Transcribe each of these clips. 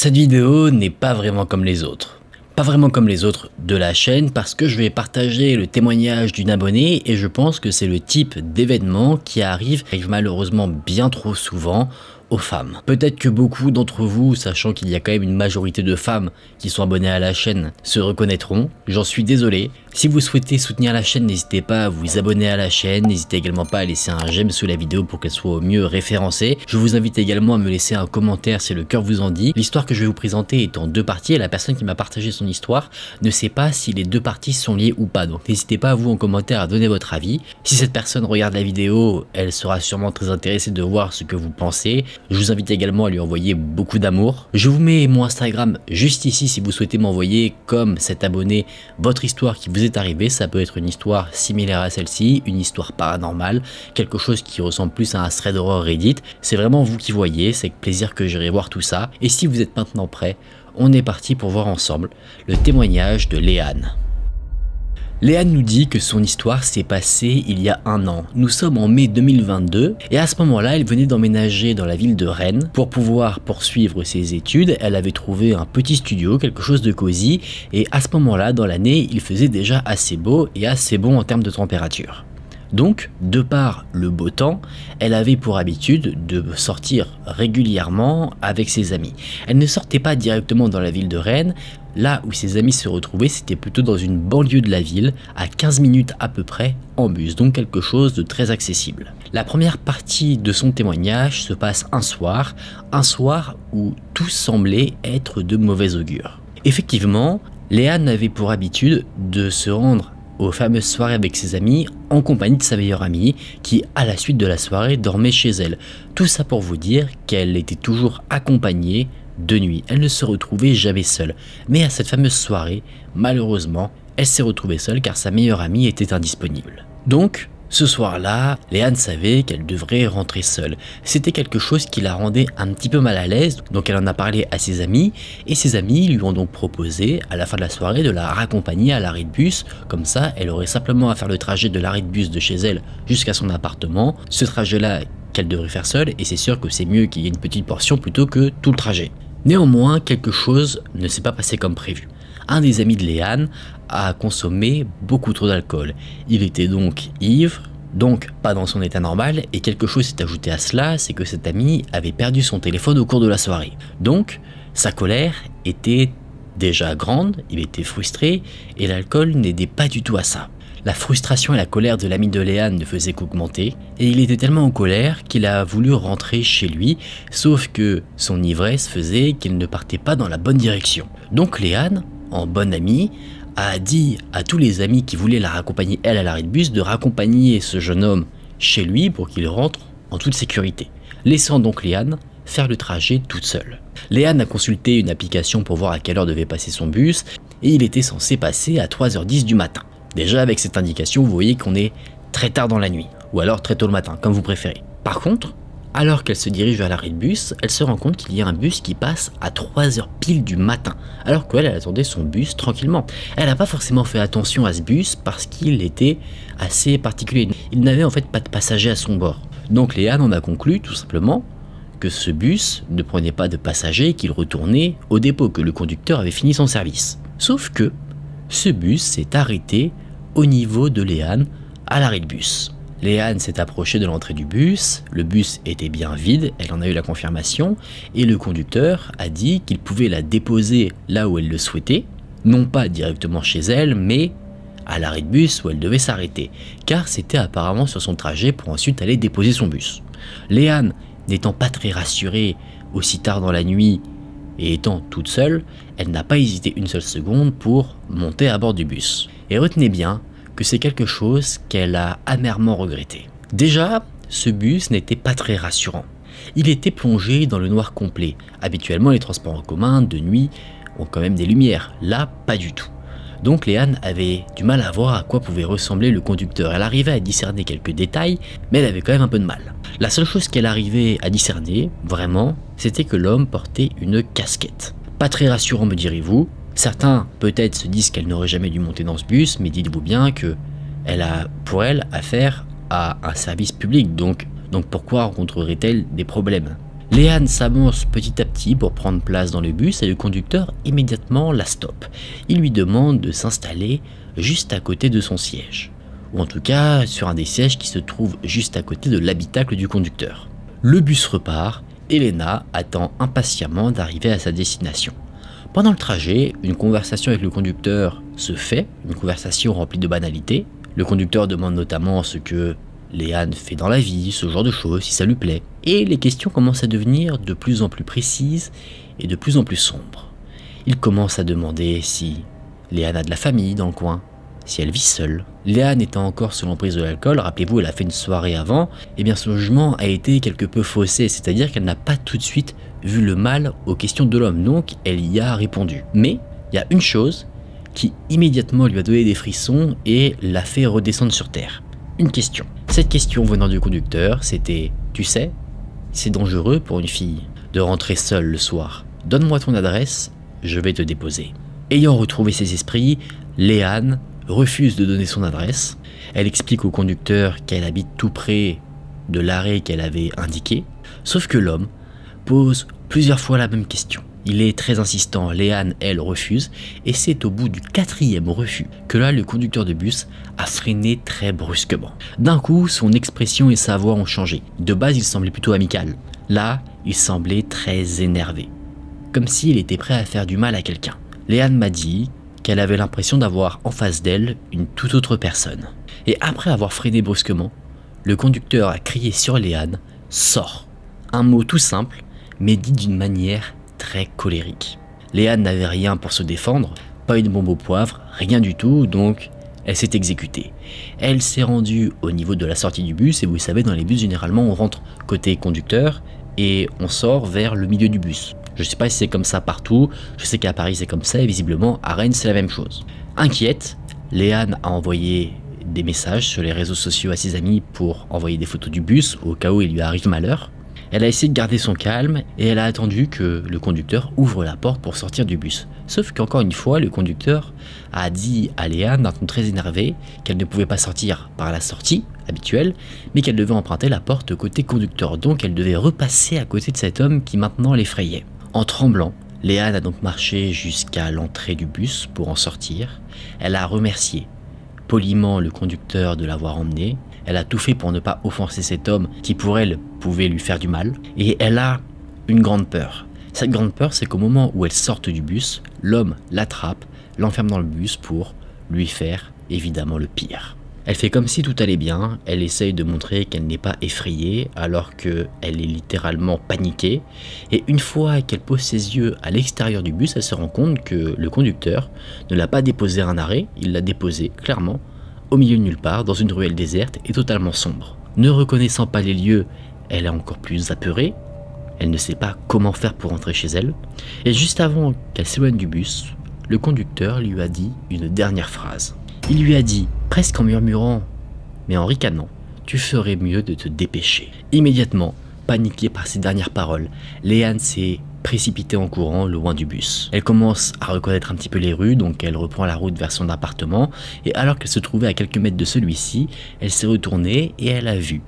Cette vidéo n'est pas vraiment comme les autres. Pas vraiment comme les autres de la chaîne parce que je vais partager le témoignage d'une abonnée et je pense que c'est le type d'événement qui arrive malheureusement bien trop souvent aux femmes. Peut-être que beaucoup d'entre vous, sachant qu'il y a quand même une majorité de femmes qui sont abonnées à la chaîne, se reconnaîtront, j'en suis désolé. Si vous souhaitez soutenir la chaîne, n'hésitez pas à vous abonner à la chaîne, n'hésitez également pas à laisser un j'aime sous la vidéo pour qu'elle soit au mieux référencée. Je vous invite également à me laisser un commentaire si le cœur vous en dit. L'histoire que je vais vous présenter est en deux parties et la personne qui m'a partagé son histoire ne sait pas si les deux parties sont liées ou pas, donc n'hésitez pas à vous en commentaire à donner votre avis. Si cette personne regarde la vidéo, elle sera sûrement très intéressée de voir ce que vous pensez. Je vous invite également à lui envoyer beaucoup d'amour. Je vous mets mon Instagram juste ici si vous souhaitez m'envoyer, comme cet abonné, votre histoire qui vous est arrivée. Ça peut être une histoire similaire à celle-ci, une histoire paranormale, quelque chose qui ressemble plus à un thread d'horreur Reddit. C'est vraiment vous qui voyez, c'est avec plaisir que j'irai voir tout ça. Et si vous êtes maintenant prêts, on est parti pour voir ensemble le témoignage de Léane. Léane nous dit que son histoire s'est passée il y a un an. Nous sommes en mai 2022 et à ce moment-là, elle venait d'emménager dans la ville de Rennes pour pouvoir poursuivre ses études. Elle avait trouvé un petit studio, quelque chose de cosy, et à ce moment-là, dans l'année, il faisait déjà assez beau et assez bon en termes de température. Donc, de par le beau temps, elle avait pour habitude de sortir régulièrement avec ses amis. Elle ne sortait pas directement dans la ville de Rennes. Là où ses amis se retrouvaient, c'était plutôt dans une banlieue de la ville, à 15 minutes à peu près en bus, donc quelque chose de très accessible. La première partie de son témoignage se passe un soir où tout semblait être de mauvais augure. Effectivement, Léane avait pour habitude de se rendre aux fameuses soirées avec ses amis en compagnie de sa meilleure amie qui, à la suite de la soirée, dormait chez elle. Tout ça pour vous dire qu'elle était toujours accompagnée de nuit. Elle ne se retrouvait jamais seule. Mais à cette fameuse soirée, malheureusement, elle s'est retrouvée seule car sa meilleure amie était indisponible. Donc, ce soir-là, Léane savait qu'elle devrait rentrer seule. C'était quelque chose qui la rendait un petit peu mal à l'aise, donc elle en a parlé à ses amis, et ses amis lui ont donc proposé, à la fin de la soirée, de la raccompagner à l'arrêt de bus. Comme ça, elle aurait simplement à faire le trajet de l'arrêt de bus de chez elle jusqu'à son appartement, ce trajet-là qu'elle devrait faire seule, et c'est sûr que c'est mieux qu'il y ait une petite portion plutôt que tout le trajet. Néanmoins, quelque chose ne s'est pas passé comme prévu. Un des amis de Léane a consommé beaucoup trop d'alcool. Il était donc ivre, donc pas dans son état normal, et quelque chose s'est ajouté à cela, c'est que cet ami avait perdu son téléphone au cours de la soirée. Donc, sa colère était déjà grande, il était frustré, et l'alcool n'aidait pas du tout à ça. La frustration et la colère de l'ami de Léane ne faisaient qu'augmenter, et il était tellement en colère qu'il a voulu rentrer chez lui, sauf que son ivresse faisait qu'il ne partait pas dans la bonne direction. Donc Léane, en bonne amie, a dit à tous les amis qui voulaient la raccompagner elle à l'arrêt de bus de raccompagner ce jeune homme chez lui pour qu'il rentre en toute sécurité, laissant donc Léane faire le trajet toute seule. Léane a consulté une application pour voir à quelle heure devait passer son bus et il était censé passer à 3h10 du matin. Déjà avec cette indication, vous voyez qu'on est très tard dans la nuit, ou alors très tôt le matin, comme vous préférez. Par contre, alors qu'elle se dirige vers l'arrêt de bus, elle se rend compte qu'il y a un bus qui passe à 3h pile du matin, alors qu'elle attendait son bus tranquillement. Elle n'a pas forcément fait attention à ce bus parce qu'il était assez particulier. Il n'avait en fait pas de passagers à son bord. Donc Léane en a conclu tout simplement que ce bus ne prenait pas de passagers et qu'il retournait au dépôt, que le conducteur avait fini son service. Sauf que ce bus s'est arrêté au niveau de Léane à l'arrêt de bus. Léane s'est approchée de l'entrée du bus, le bus était bien vide, elle en a eu la confirmation, et le conducteur a dit qu'il pouvait la déposer là où elle le souhaitait, non pas directement chez elle, mais à l'arrêt de bus où elle devait s'arrêter, car c'était apparemment sur son trajet pour ensuite aller déposer son bus. Léane, n'étant pas très rassurée aussi tard dans la nuit et étant toute seule, elle n'a pas hésité une seule seconde pour monter à bord du bus. Et retenez bien que c'est quelque chose qu'elle a amèrement regretté. Déjà, ce bus n'était pas très rassurant. Il était plongé dans le noir complet. Habituellement, les transports en commun de nuit ont quand même des lumières. Là, pas du tout. Donc Léane avait du mal à voir à quoi pouvait ressembler le conducteur. Elle arrivait à discerner quelques détails, mais elle avait quand même un peu de mal. La seule chose qu'elle arrivait à discerner, vraiment, c'était que l'homme portait une casquette. Pas très rassurant, me direz-vous. Certains peut-être se disent qu'elle n'aurait jamais dû monter dans ce bus, mais dites-vous bien que elle a pour elle affaire à un service public, donc pourquoi rencontrerait-elle des problèmes? Léane s'avance petit à petit pour prendre place dans le bus et le conducteur immédiatement la stoppe. Il lui demande de s'installer juste à côté de son siège, ou en tout cas sur un des sièges qui se trouve juste à côté de l'habitacle du conducteur. Le bus repart et Lena attend impatiemment d'arriver à sa destination. Pendant le trajet, une conversation avec le conducteur se fait, une conversation remplie de banalités. Le conducteur demande notamment ce que Léane fait dans la vie, ce genre de choses, si ça lui plaît. Et les questions commencent à devenir de plus en plus précises et de plus en plus sombres. Il commence à demander si Léane a de la famille dans le coin, si elle vit seule. Léane étant encore sous l'emprise de l'alcool, rappelez-vous, elle a fait une soirée avant, et bien son jugement a été quelque peu faussé, c'est-à-dire qu'elle n'a pas tout de suite vu le mal aux questions de l'homme, donc elle y a répondu. Mais il y a une chose qui immédiatement lui a donné des frissons et l'a fait redescendre sur terre. Une question. Cette question venant du conducteur, c'était « Tu sais, c'est dangereux pour une fille de rentrer seule le soir. Donne-moi ton adresse, je vais te déposer. » Ayant retrouvé ses esprits, Léane refuse de donner son adresse. Elle explique au conducteur qu'elle habite tout près de l'arrêt qu'elle avait indiqué. Sauf que l'homme pose plusieurs fois la même question. Il est très insistant, Léane, elle, refuse, et c'est au bout du 4e refus que là, le conducteur de bus a freiné très brusquement. D'un coup, son expression et sa voix ont changé. De base, il semblait plutôt amical. Là, il semblait très énervé, comme s'il était prêt à faire du mal à quelqu'un. Léane m'a dit qu'elle avait l'impression d'avoir en face d'elle une toute autre personne. Et après avoir freiné brusquement, le conducteur a crié sur Léane « Sors !» Un mot tout simple, mais dit d'une manière très colérique. Léane n'avait rien pour se défendre, pas une bombe au poivre, rien du tout, donc elle s'est exécutée. Elle s'est rendue au niveau de la sortie du bus, et vous savez, dans les bus, généralement, on rentre côté conducteur et on sort vers le milieu du bus. Je sais pas si c'est comme ça partout, je sais qu'à Paris c'est comme ça, et visiblement à Rennes c'est la même chose. Inquiète, Léane a envoyé des messages sur les réseaux sociaux à ses amis pour envoyer des photos du bus au cas où il lui arrive malheur. Elle a essayé de garder son calme et elle a attendu que le conducteur ouvre la porte pour sortir du bus. Sauf qu'encore une fois, le conducteur a dit à Léane d'un ton très énervé qu'elle ne pouvait pas sortir par la sortie habituelle, mais qu'elle devait emprunter la porte côté conducteur, donc elle devait repasser à côté de cet homme qui maintenant l'effrayait. En tremblant, Léane a donc marché jusqu'à l'entrée du bus pour en sortir. Elle a remercié poliment le conducteur de l'avoir emmenée. Elle a tout fait pour ne pas offenser cet homme qui pour elle pouvait lui faire du mal. Et elle a une grande peur. Cette grande peur, c'est qu'au moment où elle sorte du bus, l'homme l'attrape, l'enferme dans le bus pour lui faire évidemment le pire. Elle fait comme si tout allait bien, elle essaye de montrer qu'elle n'est pas effrayée alors qu'elle est littéralement paniquée. Et une fois qu'elle pose ses yeux à l'extérieur du bus, elle se rend compte que le conducteur ne l'a pas déposé à un arrêt, il l'a déposé clairement au milieu de nulle part, dans une ruelle déserte et totalement sombre. Ne reconnaissant pas les lieux, elle est encore plus apeurée, elle ne sait pas comment faire pour rentrer chez elle. Et juste avant qu'elle s'éloigne du bus, le conducteur lui a dit une dernière phrase. Il lui a dit, presque en murmurant, mais en ricanant, « Tu ferais mieux de te dépêcher ». Immédiatement, paniquée par ces dernières paroles, Léane s'est précipitée en courant loin du bus. Elle commence à reconnaître un petit peu les rues, donc elle reprend la route vers son appartement, et alors qu'elle se trouvait à quelques mètres de celui-ci, elle s'est retournée et elle a vu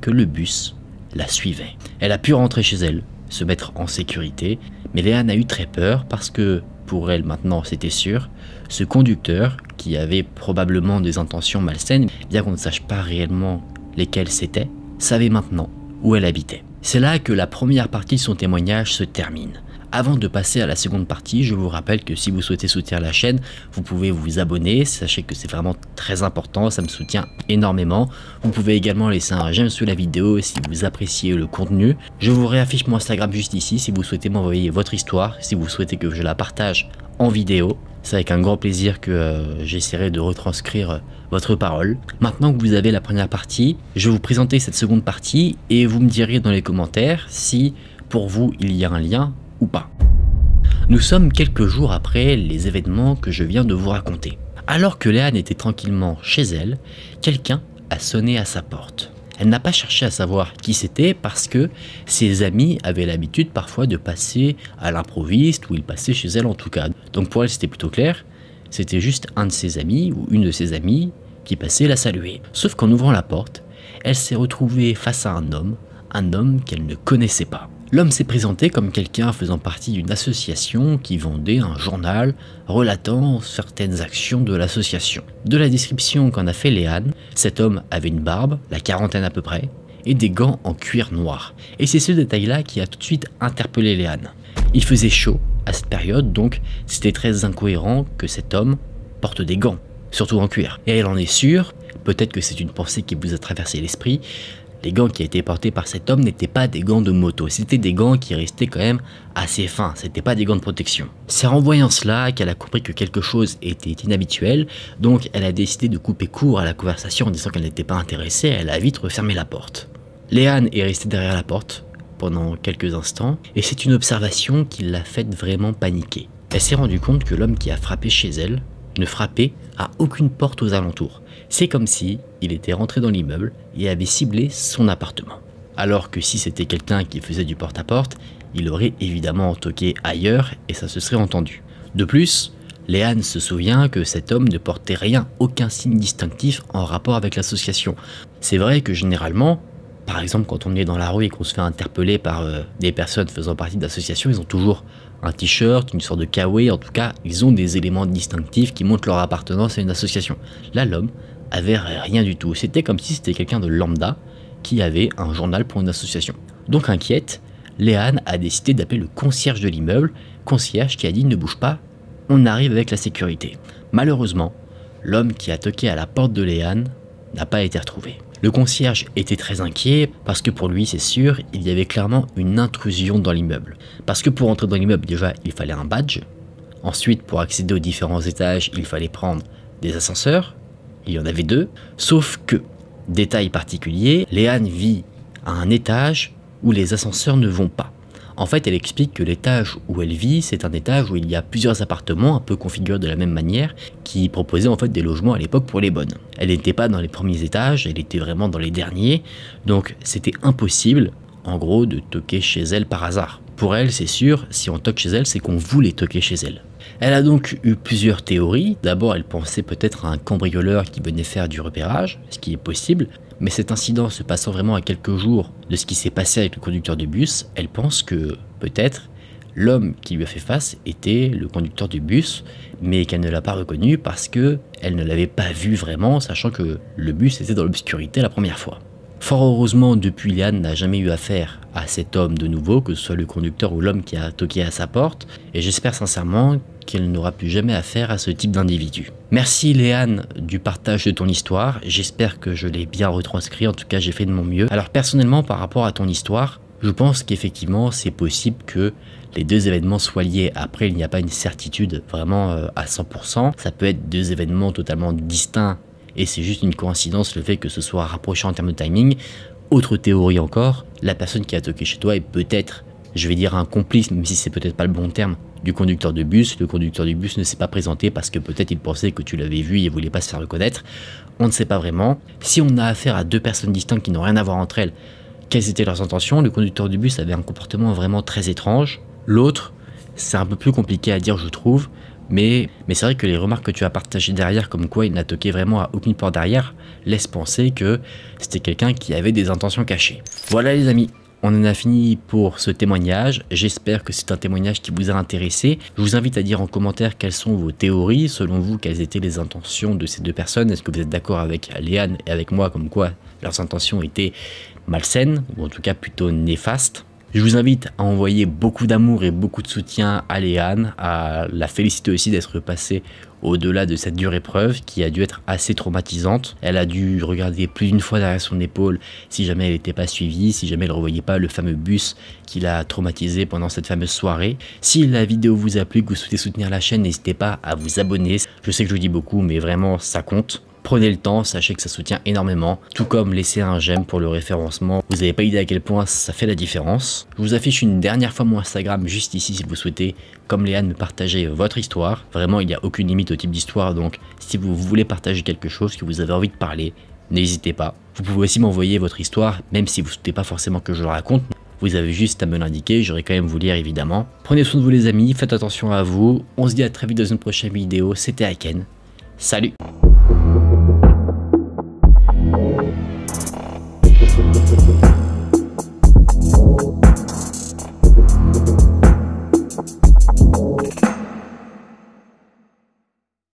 que le bus la suivait. Elle a pu rentrer chez elle, se mettre en sécurité, mais Léane a eu très peur parce que, pour elle maintenant c'était sûr, ce conducteur, qui avait probablement des intentions malsaines, bien qu'on ne sache pas réellement lesquelles c'était, savait maintenant où elle habitait. C'est là que la première partie de son témoignage se termine. Avant de passer à la seconde partie, je vous rappelle que si vous souhaitez soutenir la chaîne, vous pouvez vous abonner, sachez que c'est vraiment très important, ça me soutient énormément. Vous pouvez également laisser un j'aime sous la vidéo si vous appréciez le contenu. Je vous réaffiche mon Instagram juste ici si vous souhaitez m'envoyer votre histoire, si vous souhaitez que je la partage en vidéo. C'est avec un grand plaisir que j'essaierai de retranscrire votre parole. Maintenant que vous avez la première partie, je vais vous présenter cette seconde partie et vous me direz dans les commentaires si pour vous il y a un lien ou pas. Nous sommes quelques jours après les événements que je viens de vous raconter. Alors que Léane était tranquillement chez elle, quelqu'un a sonné à sa porte. Elle n'a pas cherché à savoir qui c'était parce que ses amis avaient l'habitude parfois de passer à l'improviste ou ils passaient chez elle en tout cas. Donc pour elle c'était plutôt clair, c'était juste un de ses amis ou une de ses amies qui passait la saluer. Sauf qu'en ouvrant la porte, elle s'est retrouvée face à un homme qu'elle ne connaissait pas. L'homme s'est présenté comme quelqu'un faisant partie d'une association qui vendait un journal relatant certaines actions de l'association. De la description qu'en a fait Léane, cet homme avait une barbe, la quarantaine à peu près, et des gants en cuir noir. Et c'est ce détail-là qui a tout de suite interpellé Léane. Il faisait chaud à cette période, donc c'était très incohérent que cet homme porte des gants, surtout en cuir. Et elle en est sûre, peut-être que c'est une pensée qui vous a traversé l'esprit, les gants qui étaient portés par cet homme n'étaient pas des gants de moto, c'était des gants qui restaient quand même assez fins, c'était pas des gants de protection. C'est en voyant cela qu'elle a compris que quelque chose était inhabituel, donc elle a décidé de couper court à la conversation en disant qu'elle n'était pas intéressée, elle a vite refermé la porte. Léane est restée derrière la porte pendant quelques instants, et c'est une observation qui l'a fait vraiment paniquer. Elle s'est rendue compte que l'homme qui a frappé chez elle ne frappait à aucune porte aux alentours. C'est comme si il était rentré dans l'immeuble et avait ciblé son appartement. Alors que si c'était quelqu'un qui faisait du porte-à-porte, il aurait évidemment toqué ailleurs et ça se serait entendu. De plus, Léane se souvient que cet homme ne portait rien, aucun signe distinctif en rapport avec l'association. C'est vrai que généralement, par exemple quand on est dans la rue et qu'on se fait interpeller par des personnes faisant partie de l'association, ils ont toujours un t-shirt, une sorte de kawaii, en tout cas ils ont des éléments distinctifs qui montrent leur appartenance à une association. Là l'homme avait rien du tout, c'était comme si c'était quelqu'un de lambda qui avait un journal pour une association. Donc inquiète, Léane a décidé d'appeler le concierge de l'immeuble, concierge qui a dit ne bouge pas, on arrive avec la sécurité. Malheureusement, l'homme qui a toqué à la porte de Léane n'a pas été retrouvé. Le concierge était très inquiet parce que pour lui c'est sûr, il y avait clairement une intrusion dans l'immeuble. Parce que pour entrer dans l'immeuble déjà il fallait un badge, ensuite pour accéder aux différents étages il fallait prendre des ascenseurs, il y en avait 2, sauf que, détail particulier, Léane vit à un étage où les ascenseurs ne vont pas. En fait, elle explique que l'étage où elle vit, c'est un étage où il y a plusieurs appartements un peu configurés de la même manière qui proposaient en fait des logements à l'époque pour les bonnes. Elle n'était pas dans les premiers étages, elle était vraiment dans les derniers, donc c'était impossible, en gros, de toquer chez elle par hasard. Pour elle, c'est sûr, si on toque chez elle, c'est qu'on voulait toquer chez elle. Elle a donc eu plusieurs théories. D'abord, elle pensait peut-être à un cambrioleur qui venait faire du repérage, ce qui est possible. Mais cet incident se passant vraiment à quelques jours de ce qui s'est passé avec le conducteur de bus, elle pense que peut-être l'homme qui lui a fait face était le conducteur du bus, mais qu'elle ne l'a pas reconnu parce qu'elle ne l'avait pas vu vraiment, sachant que le bus était dans l'obscurité la première fois. Fort heureusement, depuis, Léane n'a jamais eu affaire à cet homme de nouveau, que ce soit le conducteur ou l'homme qui a toqué à sa porte, et j'espère sincèrement qu'elle n'aura plus jamais affaire à ce type d'individu. Merci Léane du partage de ton histoire, j'espère que je l'ai bien retranscrit, en tout cas j'ai fait de mon mieux. Alors personnellement, par rapport à ton histoire, je pense qu'effectivement c'est possible que les deux événements soient liés. Après, il n'y a pas une certitude vraiment à 100%, ça peut être deux événements totalement distincts, et c'est juste une coïncidence le fait que ce soit rapproché en termes de timing. Autre théorie encore, la personne qui a toqué chez toi est peut-être, je vais dire un complice, même si c'est peut-être pas le bon terme, du conducteur de bus. Le conducteur du bus ne s'est pas présenté parce que peut-être il pensait que tu l'avais vu et il voulait pas se faire reconnaître. On ne sait pas vraiment. Si on a affaire à deux personnes distinctes qui n'ont rien à voir entre elles, quelles étaient leurs intentions? Le conducteur du bus avait un comportement vraiment très étrange. L'autre, c'est un peu plus compliqué à dire je trouve. Mais c'est vrai que les remarques que tu as partagées derrière, comme quoi il n'a toqué vraiment à aucune porte derrière, laissent penser que c'était quelqu'un qui avait des intentions cachées. Voilà les amis, on en a fini pour ce témoignage. J'espère que c'est un témoignage qui vous a intéressé. Je vous invite à dire en commentaire quelles sont vos théories. Selon vous, quelles étaient les intentions de ces deux personnes? Est-ce que vous êtes d'accord avec Léane et avec moi, comme quoi leurs intentions étaient malsaines, ou en tout cas plutôt néfastes? Je vous invite à envoyer beaucoup d'amour et beaucoup de soutien à Léane, à la féliciter aussi d'être passée au-delà de cette dure épreuve qui a dû être assez traumatisante. Elle a dû regarder plus d'une fois derrière son épaule si jamais elle n'était pas suivie, si jamais elle ne revoyait pas le fameux bus qui l'a traumatisée pendant cette fameuse soirée. Si la vidéo vous a plu, que vous souhaitez soutenir la chaîne, n'hésitez pas à vous abonner. Je sais que je le dis beaucoup, mais vraiment ça compte. Prenez le temps, sachez que ça soutient énormément, tout comme laisser un j'aime pour le référencement. Vous n'avez pas idée à quel point ça fait la différence. Je vous affiche une dernière fois mon Instagram juste ici si vous souhaitez, comme Léane, me partager votre histoire. Vraiment, il n'y a aucune limite au type d'histoire, donc si vous voulez partager quelque chose, que vous avez envie de parler, n'hésitez pas. Vous pouvez aussi m'envoyer votre histoire, même si vous ne souhaitez pas forcément que je le raconte. Vous avez juste à me l'indiquer, j'aurai quand même vous lire évidemment. Prenez soin de vous les amis, faites attention à vous. On se dit à très vite dans une prochaine vidéo. C'était Aiken. Salut!